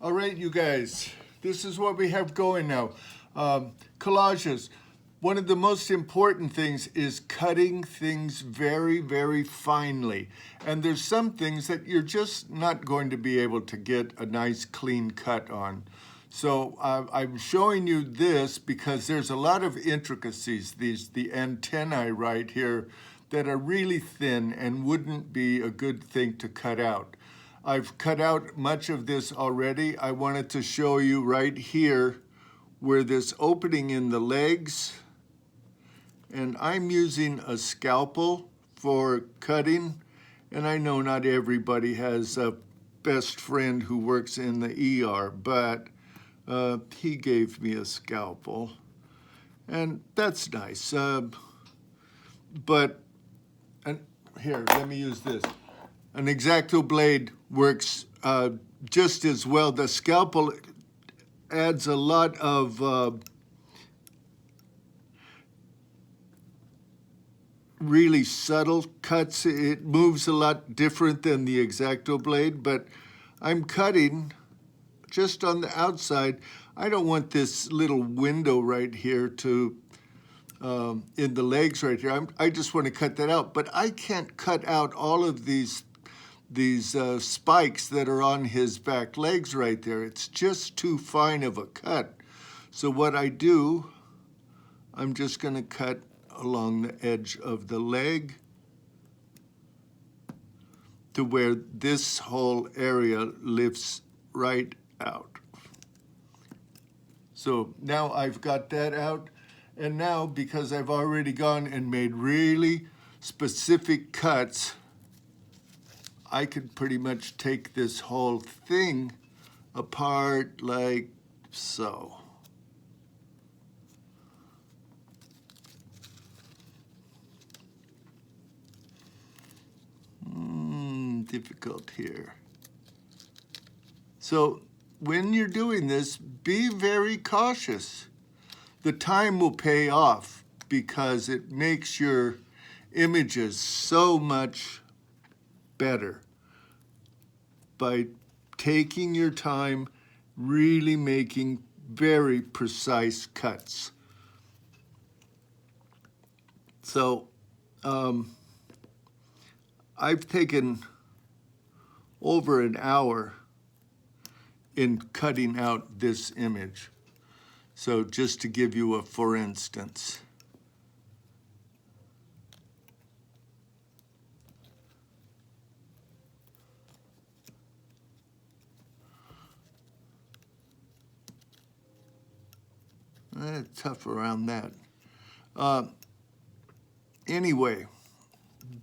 All right, you guys, this is what we have going now. Collages. One of the most important things is cutting things very, very finely. And there's some things that you're just not going to be able to get a nice clean cut on. So I'm showing you this because there's a lot of intricacies, the antennae right here, that are really thin and wouldn't be a good thing to cut out. I've cut out much of this already. I wanted to show you right here where this opening in the legs, and I'm using a scalpel for cutting, and I know not everybody has a best friend who works in the ER, but he gave me a scalpel, and that's nice. But here, let me use this. An X-Acto blade works just as well. The scalpel adds a lot of really subtle cuts. It moves a lot different than the X-Acto blade, but I'm cutting just on the outside. I don't want this little window right here to in the legs right here. I just want to cut that out, but I can't cut out all of these spikes that are on his back legs right there. It's just too fine of a cut. So what I do, I'm just going to cut along the edge of the leg to where this whole area lifts right out. So now I've got that out, and now because I've already gone and made really specific cuts, I could pretty much take this whole thing apart like so. Difficult here. So when you're doing this, be very cautious. The time will pay off because it makes your images so much better by taking your time, really making very precise cuts. So I've taken over an hour in cutting out this image. So just to give you a for instance. Tough around that. Anyway,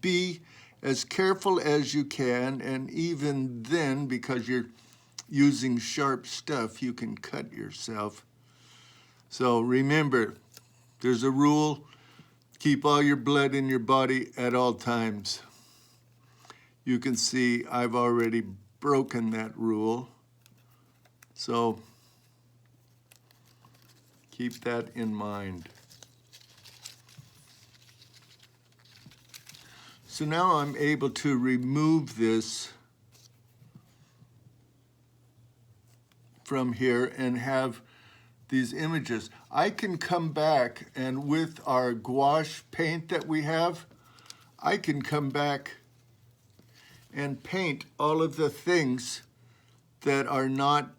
be as careful as you can, and even then, because you're using sharp stuff, you can cut yourself. So remember, there's a rule: keep all your blood in your body at all times. You can see I've already broken that rule. So keep that in mind. So now I'm able to remove this from here and have these images. I can come back, and with our gouache paint that we have, I can come back and paint all of the things that are not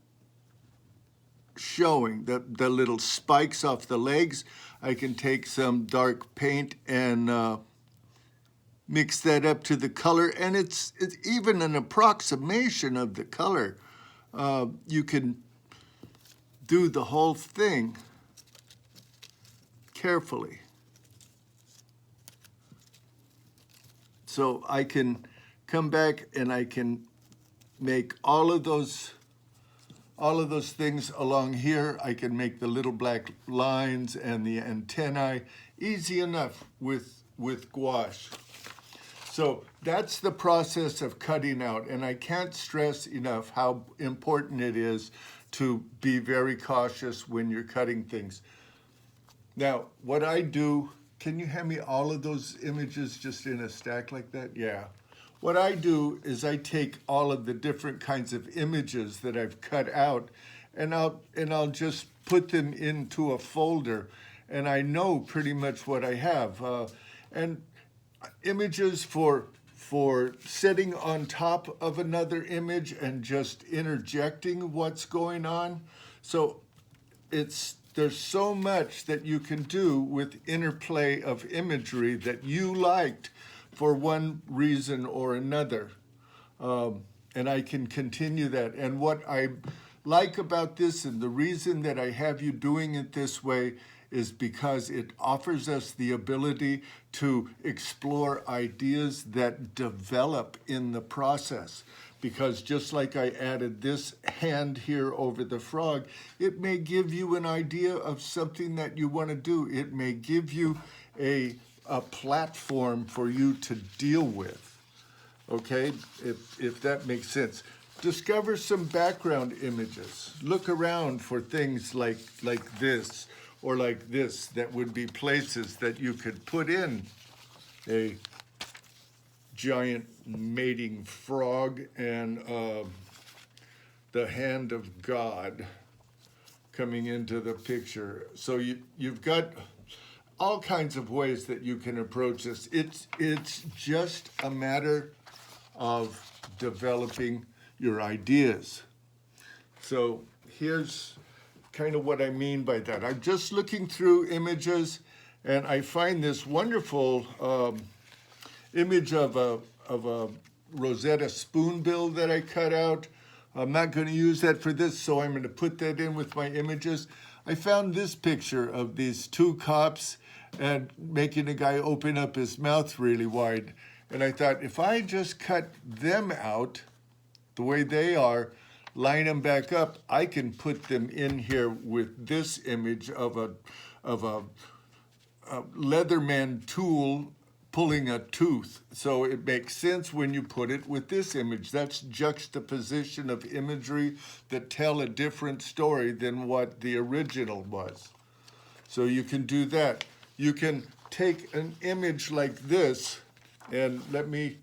showing, the little spikes off the legs. I can take some dark paint and mix that up to the color, and it's even an approximation of the color. You can do the whole thing carefully. So I can come back and I can make all of those things along here. I can make the little black lines and the antennae easy enough with gouache. So that's the process of cutting out, and I can't stress enough how important it is to be very cautious when you're cutting things. Now, what I do, can you hand me all of those images just in a stack like that? Yeah. what I do is I take all of the different kinds of images that I've cut out, and I'll just put them into a folder, and I know pretty much what I have. And images for sitting on top of another image and just interjecting what's going on. So there's so much that you can do with interplay of imagery that you liked for one reason or another. And I can continue that. And what I like about this, and the reason that I have you doing it this way, is because it offers us the ability to explore ideas that develop in the process. Because just like I added this hand here over the frog, it may give you an idea of something that you want to do. It may give you a platform for you to deal with, okay, if that makes sense. Discover some background images. Look around for things like this or like this that would be places that you could put in a giant mating frog and the hand of God coming into the picture. So you've got all kinds of ways that you can approach this. It's just a matter of developing your ideas. So here's kind of what I mean by that. I'm just looking through images, and I find this wonderful image of a Rosetta spoonbill that I cut out. I'm not going to use that for this, so I'm going to put that in with my images. I found this picture of these two cops and making a guy open up his mouth really wide. And I thought, if I just cut them out the way they are, line them back up, I can put them in here with this image of a Leatherman tool pulling a tooth. So it makes sense when you put it with this image. That's juxtaposition of imagery that tell a different story than what the original was. So you can do that. You can take an image like this, and let me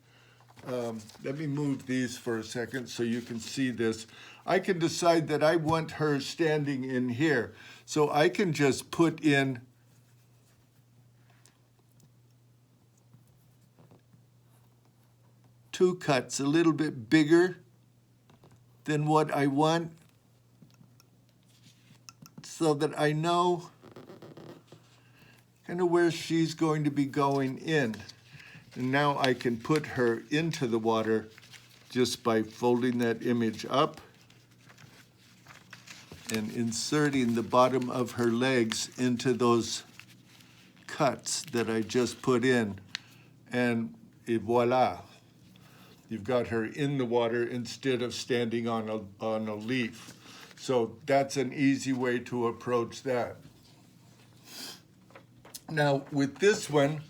move these for a second so you can see this. I can decide that I want her standing in here. So I can just put in two cuts a little bit bigger than what I want so that I know kind of where she's going to be going in. And now I can put her into the water just by folding that image up and inserting the bottom of her legs into those cuts that I just put in. And voila, you've got her in the water instead of standing on a leaf. So that's an easy way to approach that. Now with this one,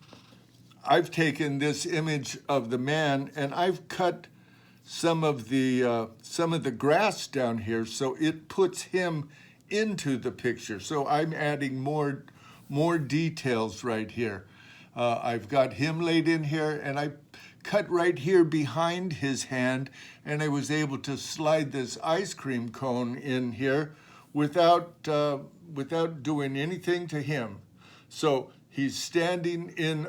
I've taken this image of the man and I've cut some of the grass down here so it puts him into the picture. So I'm adding more details right here. I've got him laid in here, and I cut right here behind his hand, and I was able to slide this ice cream cone in here without doing anything to him. So he's standing in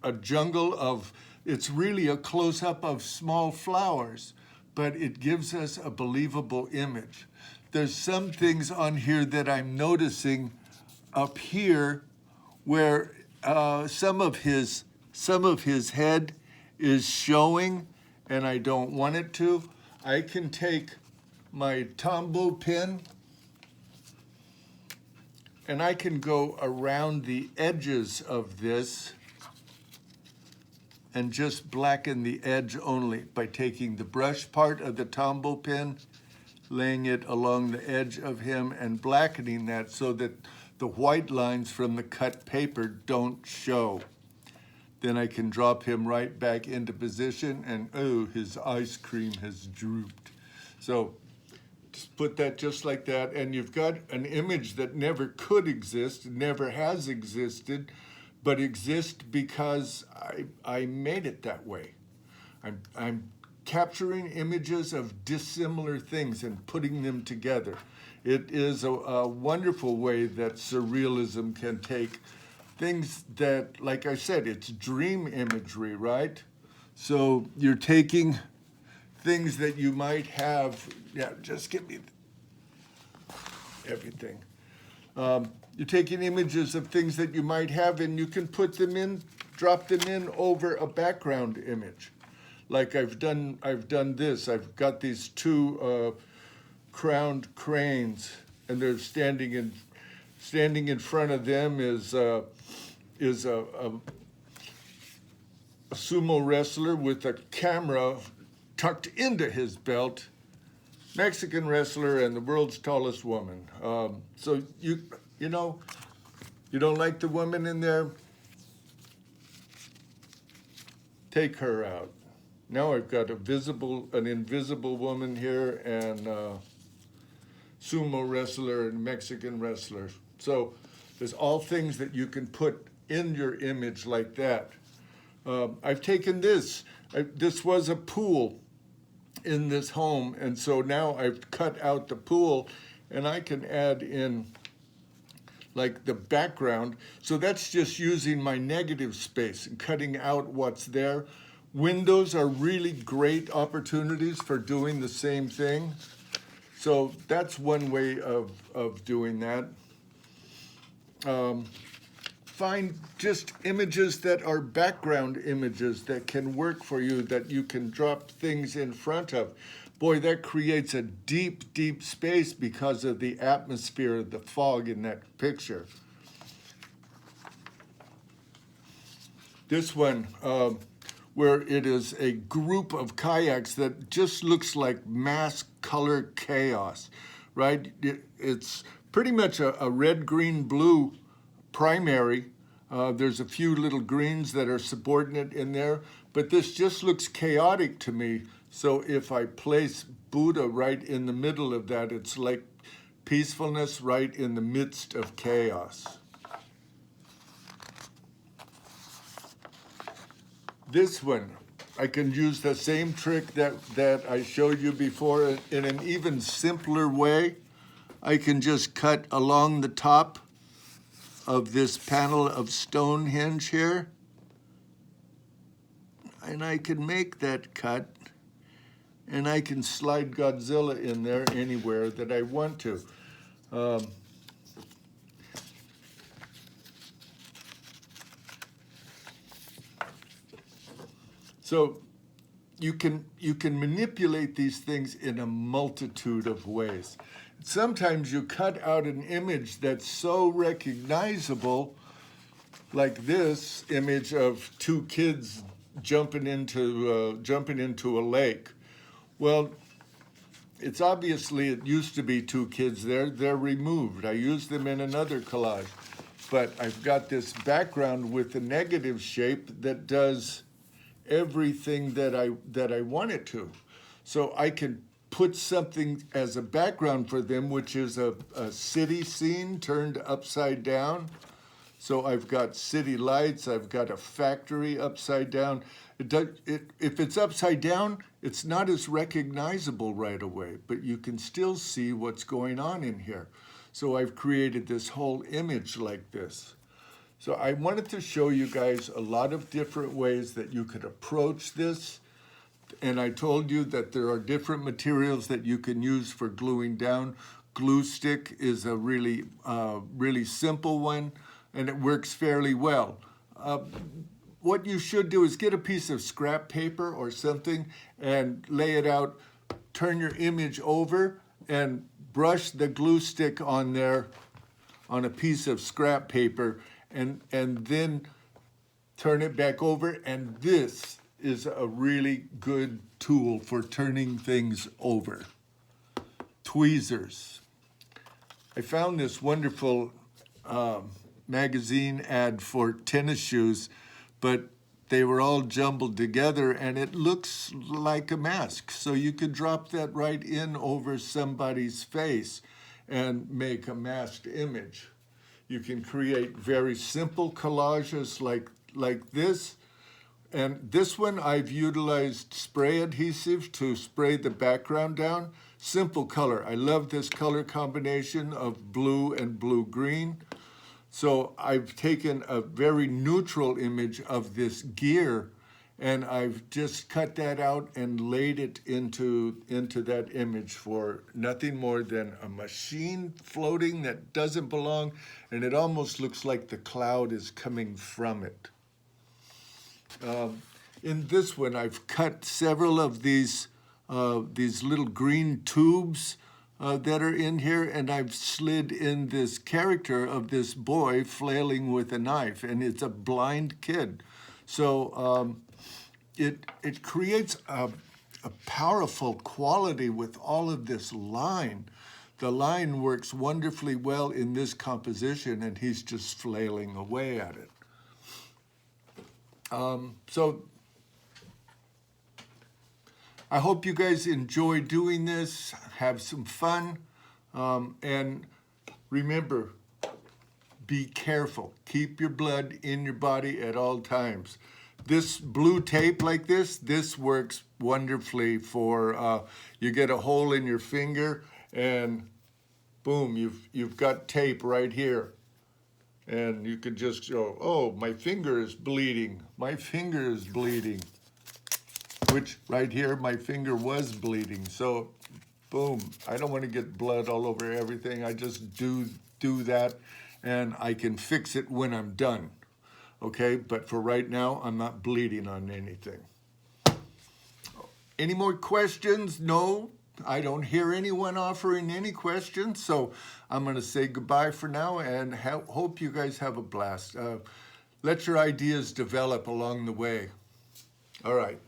a jungle of, it's really a close-up of small flowers, but it gives us a believable image. There's some things on here that I'm noticing up here where some of his head is showing, and I don't want it to. I can take my Tombow pin and I can go around the edges of this and just blacken the edge only by taking the brush part of the Tombow pin, laying it along the edge of him and blackening that so that the white lines from the cut paper don't show. Then I can drop him right back into position, and oh, his ice cream has drooped. So just put that just like that, and you've got an image that never could exist, never has existed, but exists because I made it that way. I'm capturing images of dissimilar things and putting them together. It is a wonderful way that surrealism can take things that, like I said, it's dream imagery, right? So you're taking things that you might have, yeah, just give me everything. You're taking images of things that you might have, and you can put them in, drop them in over a background image. Like I've done this. I've got these two crowned cranes, and they're standing in front of them is a sumo wrestler with a camera tucked into his belt, Mexican wrestler and the world's tallest woman. So you know, you don't like the woman in there? Take her out. Now I've got an invisible woman here, and sumo wrestler and Mexican wrestler. So there's all things that you can put in your image like that. I've taken this. This was a pool in this home, and so now I've cut out the pool, and I can add in like the background. So that's just using my negative space and cutting out what's there. Windows are really great opportunities for doing the same thing. So that's one way of doing that. Find just images that are background images that can work for you, that you can drop things in front of. Boy, that creates a deep, deep space because of the atmosphere of the fog in that picture. This one, where it is a group of kayaks that just looks like mass color chaos, right? It's pretty much a red, green, blue primary. There's a few little greens that are subordinate in there, but this just looks chaotic to me. So if I place Buddha right in the middle of that, it's like peacefulness right in the midst of chaos. This one, I can use the same trick that I showed you before in an even simpler way. I can just cut along the top of this panel of Stonehenge here, and I can make that cut, and I can slide Godzilla in there anywhere that I want to. So you can manipulate these things in a multitude of ways. Sometimes you cut out an image that's so recognizable, like this image of two kids jumping into a lake. Well, it used to be two kids there. They're removed. I used them in another collage, but I've got this background with a negative shape that does everything that I want it to. So I can put something as a background for them, which is a city scene turned upside down. So I've got city lights, I've got a factory upside down. If it's upside down, it's not as recognizable right away, but you can still see what's going on in here. So I've created this whole image like this. So I wanted to show you guys a lot of different ways that you could approach this. And I told you that there are different materials that you can use for gluing down. Glue stick is a really simple one, and it works fairly well. What you should do is get a piece of scrap paper or something and lay it out, turn your image over, and brush the glue stick on there on a piece of scrap paper, and then turn it back over, and this is a really good tool for turning things over. Tweezers. I found this wonderful magazine ad for tennis shoes, but they were all jumbled together and it looks like a mask. So you could drop that right in over somebody's face and make a masked image. You can create very simple collages like this, And this one I've utilized spray adhesive to spray the background down. Simple color. I love this color combination of blue and blue-green. So I've taken a very neutral image of this gear, and I've just cut that out and laid it into that image for nothing more than a machine floating that doesn't belong, and it almost looks like the cloud is coming from it. In this one, I've cut several of these little green tubes that are in here, and I've slid in this character of this boy flailing with a knife, and it's a blind kid. So it creates a powerful quality with all of this line. The line works wonderfully well in this composition, and he's just flailing away at it. So I hope you guys enjoy doing this, have some fun, and remember, be careful. Keep your blood in your body at all times. This blue tape like this works wonderfully for, you get a hole in your finger and boom, you've got tape right here. And you could just go, oh, my finger is bleeding. My finger is bleeding. Which right here, my finger was bleeding. So, boom, I don't want to get blood all over everything. I just do that, and I can fix it when I'm done. Okay, but for right now, I'm not bleeding on anything. Any more questions? No, I don't hear anyone offering any questions, so I'm going to say goodbye for now and hope you guys have a blast. Let your ideas develop along the way. All right.